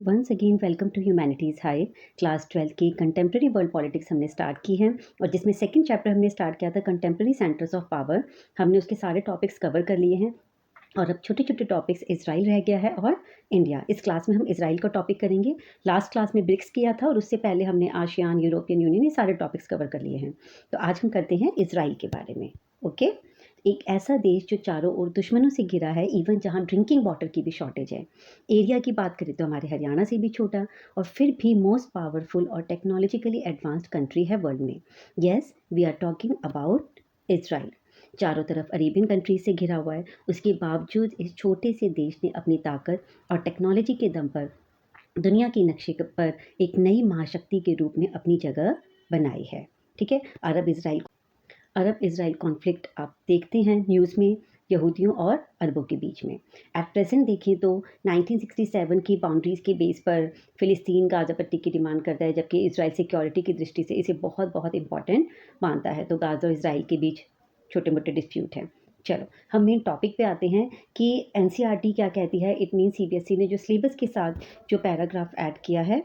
Once again welcome to humanities high. Class 12 की contemporary world politics हमने start की है और जिसमें सेकंड चैप्टर हमने स्टार्ट किया था कंटेम्प्रेरी सेंटर्स ऑफ पावर। हमने उसके सारे टॉपिक्स कवर कर लिए हैं और अब छोटे छोटे टॉपिक्स इसराइल रह गया है और इंडिया। इस क्लास में हम इसराइल का टॉपिक करेंगे। लास्ट क्लास में ब्रिक्स किया था और उससे पहले हमने आसियान, यूरोपियन यूनियन, ये सारे टॉपिक्स कवर कर लिए हैं। तो आज हम करते हैं इसराइल के बारे में। ओके, एक ऐसा देश जो चारों ओर दुश्मनों से घिरा है, इवन जहाँ ड्रिंकिंग वाटर की भी शॉर्टेज है। एरिया की बात करें तो हमारे हरियाणा से भी छोटा और फिर भी मोस्ट पावरफुल और टेक्नोलॉजिकली एडवांस्ड कंट्री है वर्ल्ड में। Yes, we are talking about Israel. चारों तरफ अरेबियन कंट्रीज से घिरा हुआ है, उसके बावजूद इस छोटे से देश ने अपनी ताकत और टेक्नोलॉजी के दम पर दुनिया की नक्शे पर एक नई महाशक्ति के रूप में अपनी जगह बनाई है। ठीक है, अरब इसराइल कॉन्फ्लिक्ट आप देखते हैं न्यूज़ में, यहूदियों और अरबों के बीच में। एट प्रेजेंट देखें तो 1967 की बाउंड्रीज़ के बेस पर फ़िलिस्तीन गाज़ा पट्टी की डिमांड करता है, जबकि इसराइल सिक्योरिटी की दृष्टि से इसे बहुत बहुत इंपॉर्टेंट मानता है। तो गाज़ा और इसराइल के बीच छोटे मोटे डिस्प्यूट हैं। चलो हम मेन टॉपिक पे आते हैं कि एनसीईआरटी क्या कहती है। इट मीन सीबीएसई ने जो सिलेबस के साथ जो पैराग्राफ ऐड किया है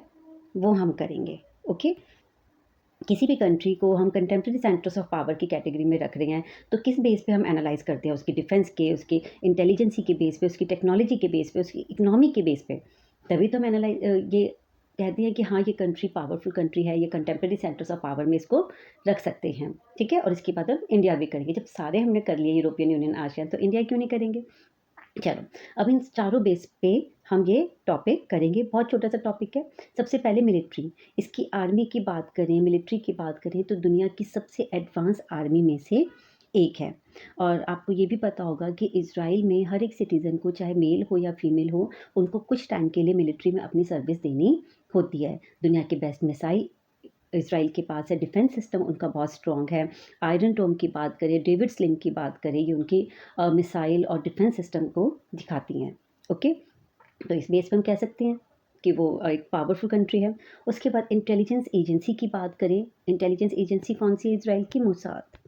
वो हम करेंगे। ओके, किसी भी कंट्री को हम कंटेम्प्रेरी सेंटर्स ऑफ पावर की कैटेगरी में रख रहे हैं तो किस बेस पे हम एनालाइज करते हैं? उसकी डिफेंस के, उसकी इंटेलिजेंसी के बेस पे, उसकी टेक्नोलॉजी के बेस पे, उसकी इकोनॉमी के बेस पे। तभी तो हम ये कहते हैं कि हाँ ये कंट्री पावरफुल कंट्री है, ये कंटेम्प्रेरी सेंटर्स ऑफ पावर में इसको रख सकते हैं। ठीक है, और इसके बाद हम इंडिया भी करेंगे। जब सारे हमने कर लिए यूरोपियन यूनियन, आसियान, तो इंडिया क्यों नहीं करेंगे? चलो, अब इन चारों बेस पे हम ये टॉपिक करेंगे। बहुत छोटा सा टॉपिक है। सबसे पहले मिलिट्री, इसकी आर्मी की बात करें, मिलिट्री की बात करें तो दुनिया की सबसे एडवांस आर्मी में से एक है। और आपको ये भी पता होगा कि इज़राइल में हर एक सिटीज़न को, चाहे मेल हो या फीमेल हो, उनको कुछ टाइम के लिए मिलिट्री में अपनी सर्विस देनी होती है। दुनिया के बेस्ट मिसाइल इसराइल के पास है, डिफेंस सिस्टम उनका बहुत स्ट्रॉन्ग है। आयरन डोम की बात करें, डेविड स्लिंग की बात करें, ये उनकी मिसाइल और डिफेंस सिस्टम को दिखाती हैं। ओके, तो इस बेस पे हम कह सकते हैं कि वो एक पावरफुल कंट्री है। उसके बाद इंटेलिजेंस एजेंसी की बात करें, इंटेलिजेंस एजेंसी कौन सी है इसराइल की? Mossad,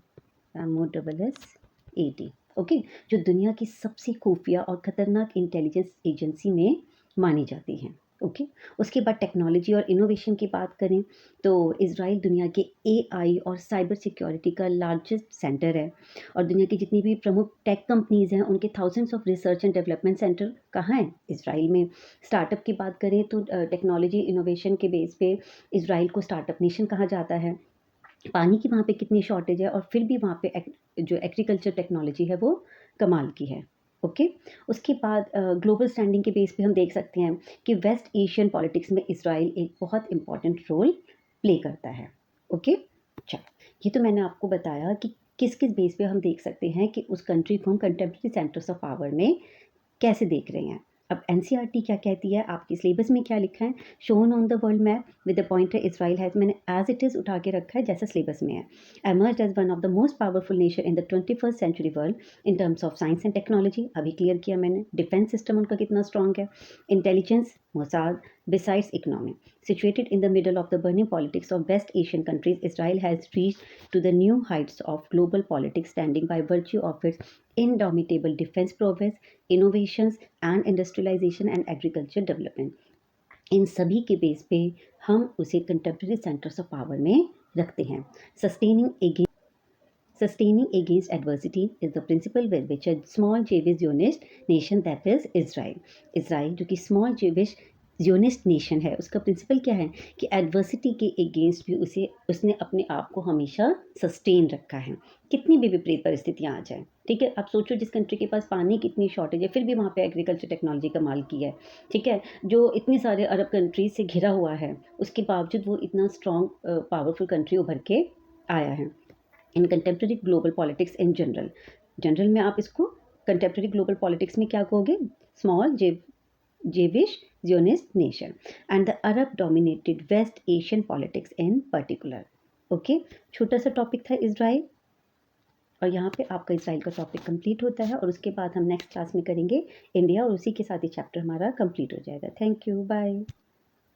MOSSAD। ओके, जो दुनिया की सबसे खुफिया और ख़तरनाक इंटेलिजेंस एजेंसी में मानी जाती हैं। ओके, उसके बाद टेक्नोलॉजी और इनोवेशन की बात करें तो इसराइल दुनिया के एआई और साइबर सिक्योरिटी का लार्जेस्ट सेंटर है और दुनिया की जितनी भी प्रमुख टेक कंपनीज़ हैं उनके thousands of research and development centre कहाँ हैं? इसराइल में। स्टार्टअप की बात करें तो टेक्नोलॉजी इनोवेशन के बेस पे इसराइल को स्टार्टअप नेशन कहा जाता है। पानी की वहाँ पे कितनी शॉर्टेज है और फिर भी वहाँ पे जो एग्रीकल्चर टेक्नोलॉजी है वो कमाल की है। ओके, उसके बाद ग्लोबल स्टैंडिंग के बेस पे हम देख सकते हैं कि वेस्ट एशियन पॉलिटिक्स में इसराइल एक बहुत इंपॉर्टेंट रोल प्ले करता है। ओके, चलो, ये तो मैंने आपको बताया कि किस किस बेस पे हम देख सकते हैं कि उस कंट्री को हम कंटेम्प्रेरी सेंटर्स ऑफ पावर में कैसे देख रहे हैं। अब एनसीईआरटी क्या कहती है, आपके सिलेबस में क्या लिखा है? Shown on the world map with the pointer Israel has, मैंने एज इट इज़ उठा के रखा है जैसा सिलेबस में है। Emerge as one of the most powerful nation in the 21st century world in terms of science and technology, अभी clear किया मैंने। डिफेंस सिस्टम उनका कितना स्ट्रॉन्ग है, intelligence, Mossad, besides economy. Situated in the middle of the burning politics of West Asian countries, Israel has reached to the new heights of global politics, standing by virtue of its indomitable defense prowess, innovations, and industrialization and agriculture development. इन सभी के base पे हम उसे contemporary centres of power में रखते हैं। Sustaining against adversity is the principle with which a small Jewish Zionist nation, that is Israel. Israel जो कि small Jewish Zionist nation है, उसका प्रिंसिपल क्या है कि एडवर्सिटी के अगेंस्ट भी उसने अपने आप को हमेशा सस्टेन रखा है, कितनी भी विपरीत परिस्थितियाँ आ जाएं। ठीक है, आप सोचो जिस कंट्री के पास पानी की इतनी शॉर्टेज है फिर भी वहाँ पे एग्रीकल्चर टेक्नोलॉजी कमाल की है। ठीक है, जो इतने सारे अरब कंट्रीज से घिरा हुआ है उसके बावजूद वो इतना स्ट्रॉन्ग पावरफुल कंट्री उभर के आया है। इन contemporary global politics in general में आप इसको कंटेम्प्रेरी ग्लोबल पॉलिटिक्स में क्या कहोगे? Small Jewish Zionist nation and the Arab dominated West Asian politics in particular. Okay, छोटा सा टॉपिक था इसराइल और यहाँ पे आपका इसराइल का टॉपिक कंप्लीट होता है और उसके बाद हम नेक्स्ट क्लास में करेंगे इंडिया और उसी के साथ ही चैप्टर हमारा कंप्लीट हो जाएगा। Thank you, bye.